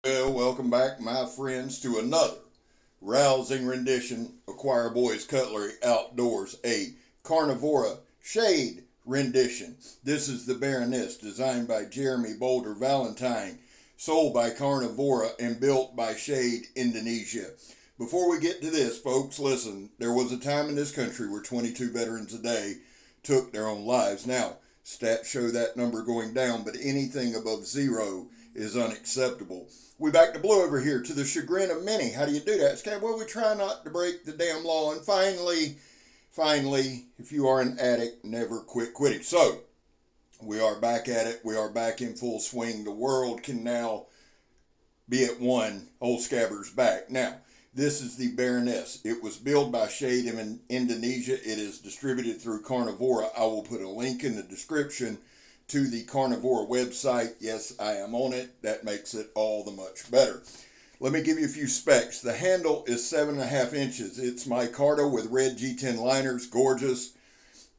Well, welcome back, my friends, to another rousing rendition of Choir Boys Cutlery Outdoors, a Carnivora shade rendition. This is the Baroness, designed by Jeremy Boulder Valentine, sold by Carnivora, and built by Shade Indonesia. Before we get to this, folks, listen, there was a time in this country where 22 veterans a day took their own lives. Now, stats show that number going down, but anything above zero is unacceptable. We back to blue over here, to the chagrin of many. How do you do that, Scab? Well, we try not to break the damn law. And finally, if you are an addict, never quit quitting. So, we are back at it. We are back in full swing. The world can now be at one. Old Scabber's back. Now, this is the Baroness. It was built by Shade in Indonesia. It is distributed through Carnivora. I will put a link in the description to the Carnivora website. Yes, I am on it. That makes it all the much better. Let me give you a few specs. The handle is 7.5 inches. It's micarta with red G10 liners. Gorgeous.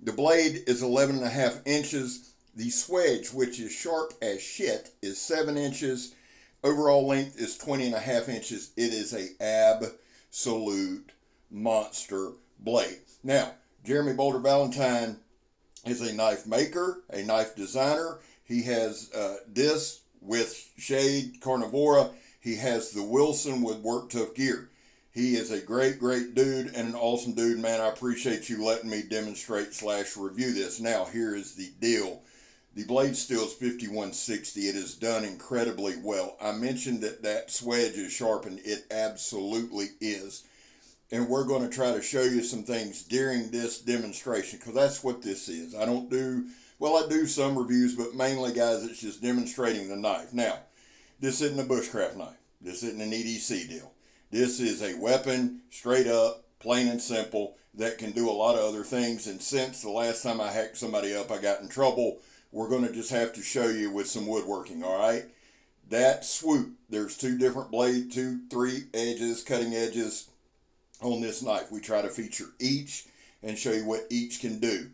The blade is 11.5 inches. The swedge, which is sharp as shit, is 7 inches. Overall length is 20.5 inches. It is a absolute monster blade. Now, Jeremy Boulder Valentine is a knife maker, a knife designer. He has this with Shade Carnivora. He has the Wilson with Work Tough Gear. He is a great dude and an awesome dude, man. I appreciate you letting me demonstrate / review this. Now, here is the deal. The blade steel is 5160. It is done incredibly well. I mentioned that swedge is sharpened. It absolutely is. And we're going to try to show you some things during this demonstration, because that's what this is. I do some reviews, but mainly, guys, it's just demonstrating the knife. Now, this isn't a bushcraft knife. This isn't an EDC deal. This is a weapon, straight up, plain and simple, that can do a lot of other things. And since the last time I hacked somebody up, I got in trouble, we're going to just have to show you with some woodworking, all right? That swoop, there's two different blades, 3 edges, cutting edges on this knife. We try to feature each and show you what each can do.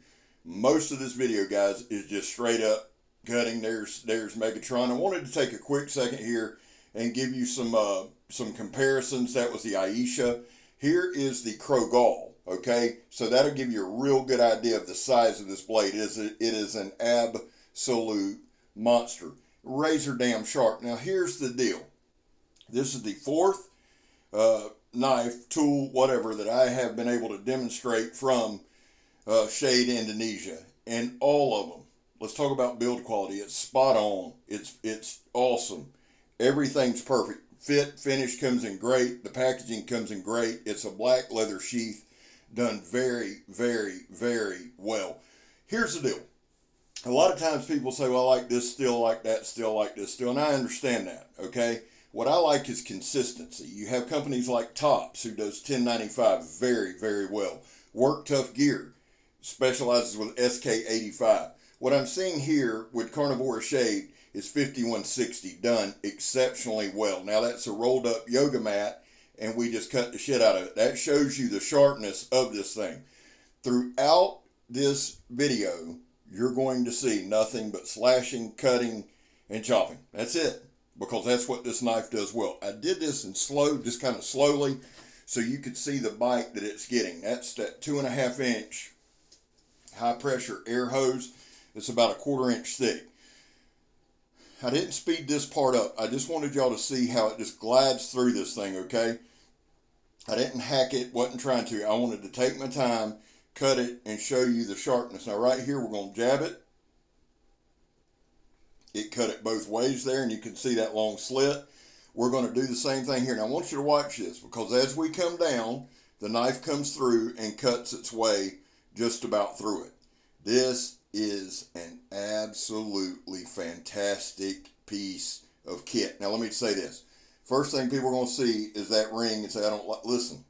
Most of this video, guys, is just straight up cutting. There's Megatron. I wanted to take a quick second here and give you some comparisons. That was the Aisha. Here is the Krogal. Okay, so that'll give you a real good idea of the size of this blade. It is an absolute monster. Razor damn sharp. Now here's the deal. This is the fourth knife, tool, whatever, that I have been able to demonstrate from Shade Indonesia, and all of them. Let's talk about build quality. It's spot on. It's awesome. Everything's perfect. Fit, finish comes in great. The packaging comes in great. It's a black leather sheath, done very well. Here's the deal. A lot of times people say, well, I like this still, like that still, like this still, and I understand that, okay? What I like is consistency. You have companies like Tops, who does 1095 very well. Work Tough Gear specializes with SK85. What I'm seeing here with Carnivora Shade is 5160, done exceptionally well. Now that's a rolled up yoga mat, and we just cut the shit out of it. That shows you the sharpness of this thing. Throughout this video, you're going to see nothing but slashing, cutting, and chopping. That's it, because that's what this knife does well. I did this in slow, just kind of slowly, so you could see the bite that it's getting. That's that 2.5 inch high pressure air hose. It's about a 1/4 inch thick. I didn't speed this part up. I just wanted y'all to see how it just glides through this thing, okay? I didn't hack it, wasn't trying to. I wanted to take my time, cut it, and show you the sharpness. Now right here, we're going to jab it. It cut it both ways there, and you can see that long slit. We're going to do the same thing here. Now I want you to watch this, because as we come down, the knife comes through and cuts its way just about through it. This is an absolutely fantastic piece of kit. Now let me say this. First thing people are going to see is that ring and say, I don't like, listen,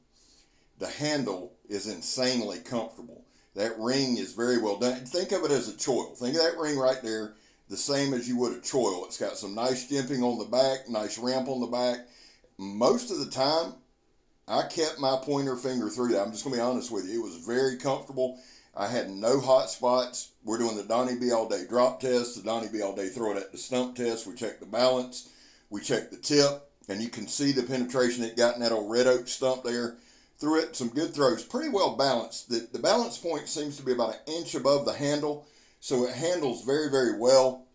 the handle is insanely comfortable. That ring is very well done. Think of it as a choil. Think of that ring right there, the same as you would a choil. It's got some nice jimping on the back, nice ramp on the back. Most of the time, I kept my pointer finger through that. I'm just going to be honest with you. It was very comfortable. I had no hot spots. We're doing the Donnie B All-day drop test, the Donnie B All-day throw it at the stump test. We check the balance. We check the tip. And you can see the penetration it got in that old red oak stump there. Threw it some good throws, pretty well balanced. The balance point seems to be about an inch above the handle, so it handles very, very well.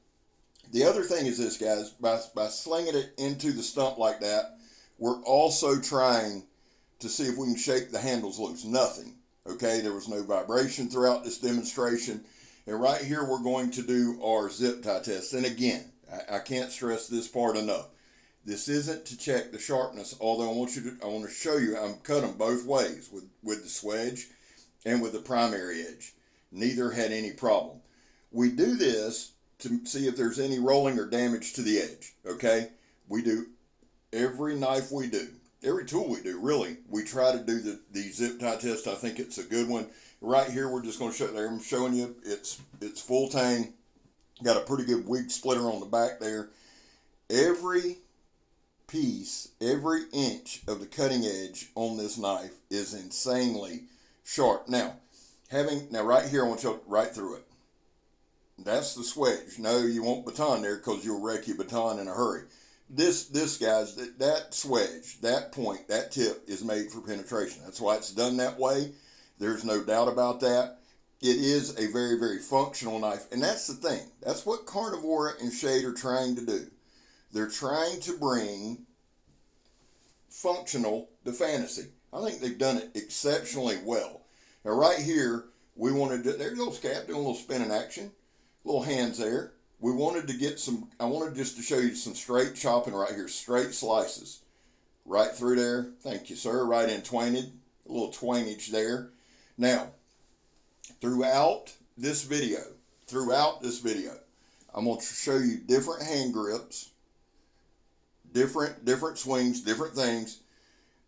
The other thing is this, guys, by slinging it into the stump like that, we're also trying to see if we can shake the handles loose. Nothing, okay? There was no vibration throughout this demonstration. And right here, we're going to do our zip tie test. And again, I can't stress this part enough. This isn't to check the sharpness, although I want to show you, I'm cut them both ways with the swedge and with the primary edge. Neither had any problem. We do this to see if there's any rolling or damage to the edge, okay? We do every knife we do, every tool we do, really. We try to do the zip tie test. I think it's a good one. Right here, we're just going to show there. I'm showing you it's full tang. Got a pretty good wig splitter on the back there. Every piece, every inch of the cutting edge on this knife is insanely sharp. Now right here, I want you to right through it. That's the swedge. No, you won't baton there because you'll wreck your baton in a hurry. This guys, that swedge, that point, that tip is made for penetration. That's why it's done that way. There's no doubt about that. It is a very, very functional knife. And that's the thing. That's what Carnivora and Shade are trying to do. They're trying to bring functional to fantasy. I think they've done it exceptionally well. Now right here, we wanted to, there's a little Scab doing a little spinning action. Little hands there. We wanted to get some, I wanted just to show you some straight chopping right here. Straight slices. Right through there. Thank you, sir. Right in twained. A little twainage there. Now, throughout this video, I'm going to show you different hand grips, different swings, different things,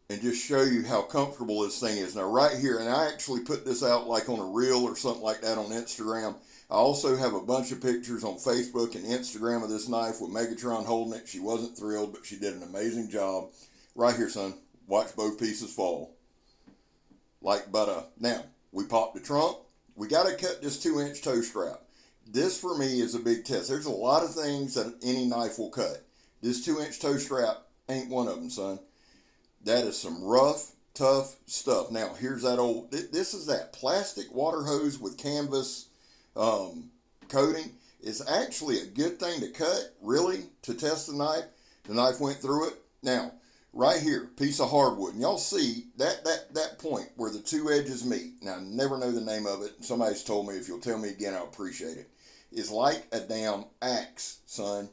and just show you how comfortable this thing is. Now, right here, and I actually put this out like on a reel or something like that on Instagram. I also have a bunch of pictures on Facebook and Instagram of this knife with Megatron holding it. She wasn't thrilled, but she did an amazing job. Right here, son. Watch both pieces fall. Like butter. Now, we popped the trunk. We got to cut this 2-inch toe strap. This, for me, is a big test. There's a lot of things that any knife will cut. This 2-inch toe strap ain't one of them, son. That is some rough, tough stuff. Now, here's that old, this is that plastic water hose with canvas coating. It's actually a good thing to cut, really, to test the knife. The knife went through it. Now, right here, piece of hardwood. And y'all see that point where the two edges meet. Now, I never know the name of it. Somebody's told me. If you'll tell me again, I'll appreciate it. It's like a damn axe, son.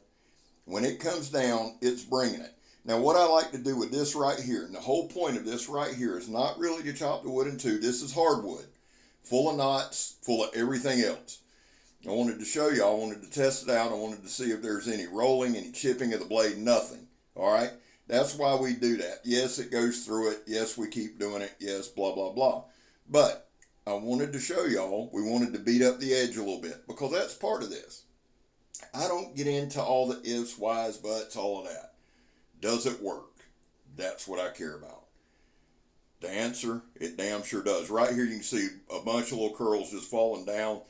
When it comes down, it's bringing it. Now, what I like to do with this right here, and the whole point of this right here is not really to chop the wood in two. This is hardwood, full of knots, full of everything else. I wanted to show you. I wanted to test it out. I wanted to see if there's any rolling, any chipping of the blade, nothing. All right? That's why we do that. Yes, it goes through it. Yes, we keep doing it. Yes, blah, blah, blah. But I wanted to show y'all, we wanted to beat up the edge a little bit because that's part of this. I don't get into all the ifs, whys, buts, all of that. Does it work? That's what I care about. The answer, it damn sure does. Right here you can see a bunch of little curls just falling down.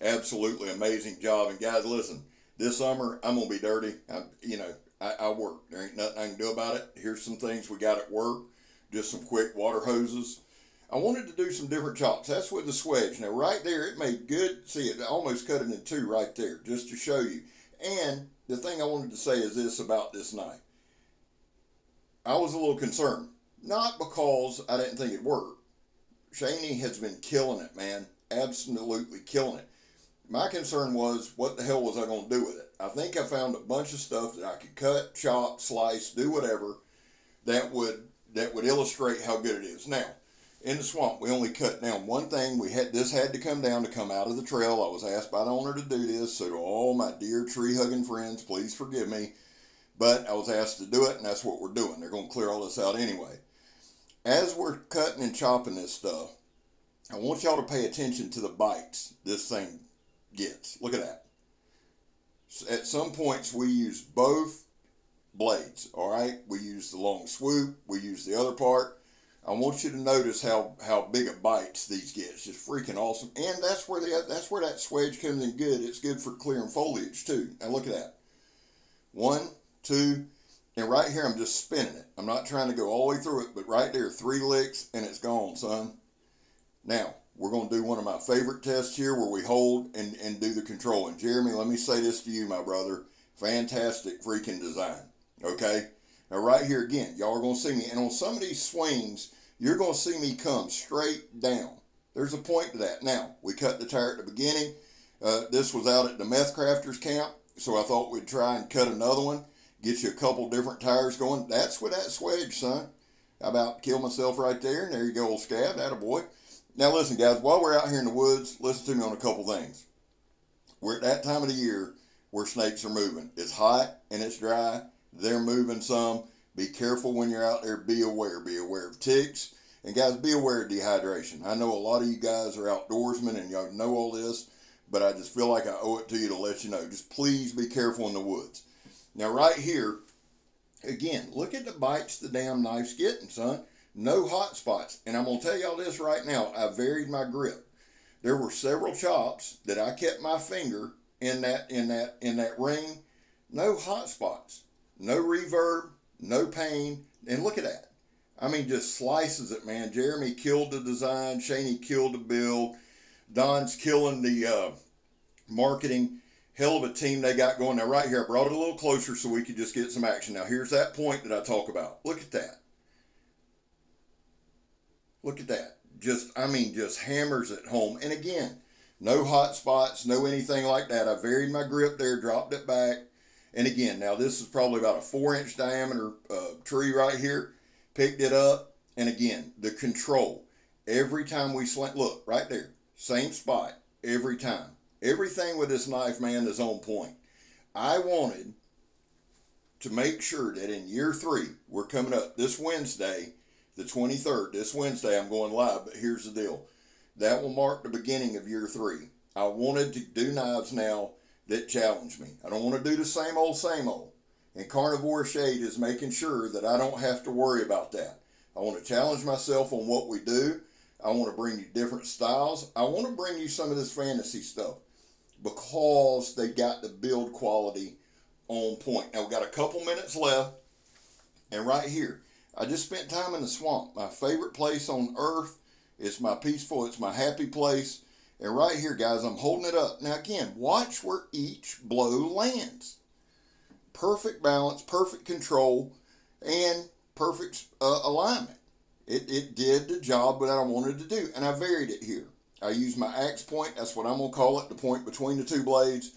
Absolutely amazing job. And guys, listen, this summer I'm going to be dirty. I work. There ain't nothing I can do about it. Here's some things we got at work. Just some quick water hoses. I wanted to do some different chops. That's with the swedge. Now right there, it made good. See, it almost cut it in two right there, just to show you. And the thing I wanted to say is this about this knife. I was a little concerned. Not because I didn't think it'd work. Shayne has been killing it, man. Absolutely killing it. My concern was, what the hell was I going to do with it? I think I found a bunch of stuff that I could cut, chop, slice, do whatever that would illustrate how good it is. Now, in the swamp, we only cut down one thing. This had to come down to come out of the trail. I was asked by the owner to do this, so to all my dear tree-hugging friends, please forgive me. But I was asked to do it, and that's what we're doing. They're going to clear all this out anyway. As we're cutting and chopping this stuff, I want y'all to pay attention to the bites this thing gets. Look at that. At some points, we use both blades, all right? We use the long swoop. We use the other part. I want you to notice how big a bites these get. It's just freaking awesome. And that's where that swedge comes in good. It's good for clearing foliage, too. Now, look at that. 1, 2, And right here, I'm just spinning it. I'm not trying to go all the way through it, but right there, 3 licks, and it's gone, son. Now, we're going to do one of my favorite tests here where we hold and do the control. And Jeremy, let me say this to you, my brother. Fantastic freaking design. Okay? Now, right here again, y'all are going to see me. And on some of these swings, you're going to see me come straight down. There's a point to that. Now, we cut the tire at the beginning. This was out at the Meth Crafters camp, so I thought we'd try and cut another one. Get you a couple different tires going. That's with that swedge, son. I about killed myself right there. And there you go, old Scab. Attaboy. Now listen, guys, while we're out here in the woods, listen to me on a couple things. We're at that time of the year where snakes are moving. It's hot and it's dry. They're moving some. Be careful when you're out there. Be aware. Be aware of ticks. And guys, be aware of dehydration. I know a lot of you guys are outdoorsmen and y'all know all this, but I just feel like I owe it to you to let you know. Just please be careful in the woods. Now right here, again, look at the bites the damn knife's getting, son. No hot spots. And I'm going to tell y'all this right now. I varied my grip. There were several chops that I kept my finger in that ring. No hot spots. No reverb. No pain. And look at that. I mean, just slices it, man. Jeremy killed the design. Shayne killed the build. Don's killing the marketing. Hell of a team they got going. Now, right here, I brought it a little closer so we could just get some action. Now, here's that point that I talk about. Look at that. Look at that. Just hammers it home. And again, no hot spots, no anything like that. I varied my grip there, dropped it back. And again, now this is probably about a 4-inch diameter tree right here. Picked it up. And again, the control. Every time we slant, look, right there. Same spot. Every time. Everything with this knife, man, is on point. I wanted to make sure that in year 3, we're coming up this Wednesday, the 23rd. This Wednesday, I'm going live, but here's the deal. That will mark the beginning of year 3. I wanted to do knives now that challenge me. I don't want to do the same old, same old. And Carnivora Shade is making sure that I don't have to worry about that. I want to challenge myself on what we do. I want to bring you different styles. I want to bring you some of this fantasy stuff because they got the build quality on point. Now, we've got a couple minutes left. And right here, I just spent time in the swamp. My favorite place on earth. It's my peaceful, it's my happy place. And right here, guys, I'm holding it up. Now, again, watch where each blow lands. Perfect balance, perfect control, and perfect alignment. It did the job that I wanted to do, and I varied it here. I used my axe point. That's what I'm going to call it, the point between the two blades.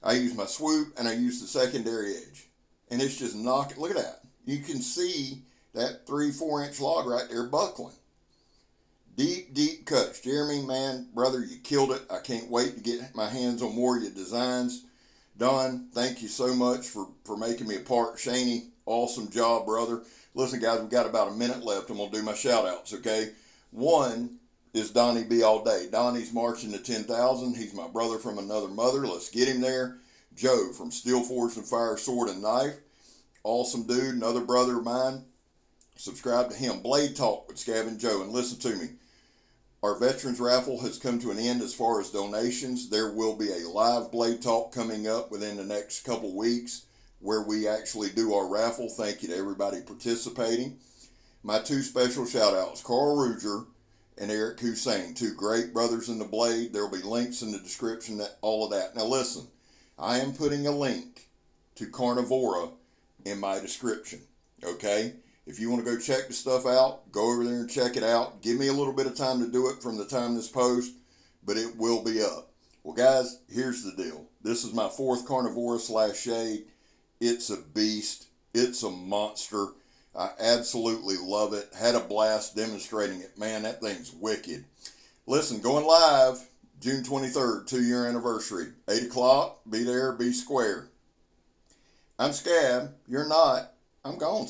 I used my swoop, and I used the secondary edge. And it's just knocking. Look at that. You can see that 3-4 inch log right there buckling. Deep, deep cuts. Jeremy, man, brother, you killed it. I can't wait to get my hands on more of your designs. Don, thank you so much for making me a part. Shayne, awesome job, brother. Listen, guys, we've got about a minute left. I'm going to do my shout-outs, okay? One is Donnie B All-day. Donnie's marching to 10,000. He's my brother from another mother. Let's get him there. Joe from Steel Forged and Fire Sword and Knife. Awesome dude, another brother of mine. Subscribe to him. Blade Talk with Scab and Joe. And listen to me. Our Veterans Raffle has come to an end as far as donations. There will be a live Blade Talk coming up within the next couple weeks where we actually do our raffle. Thank you to everybody participating. My two special shout-outs, Karl Ruedger and Eric Husyan, two great brothers in the blade. There will be links in the description, all of that. Now listen, I am putting a link to Carnivora in my description, okay? If you want to go check the stuff out, go over there and check it out. Give me a little bit of time to do it from the time this post, but it will be up. Well, guys, here's the deal. This is my 4th Carnivora /Shade. It's a beast. It's a monster. I absolutely love it. Had a blast demonstrating it. Man, that thing's wicked. Listen, going live June 23rd, 2-year anniversary. 8 o'clock. Be there. Be square. I'm Scab. You're not. I'm gone.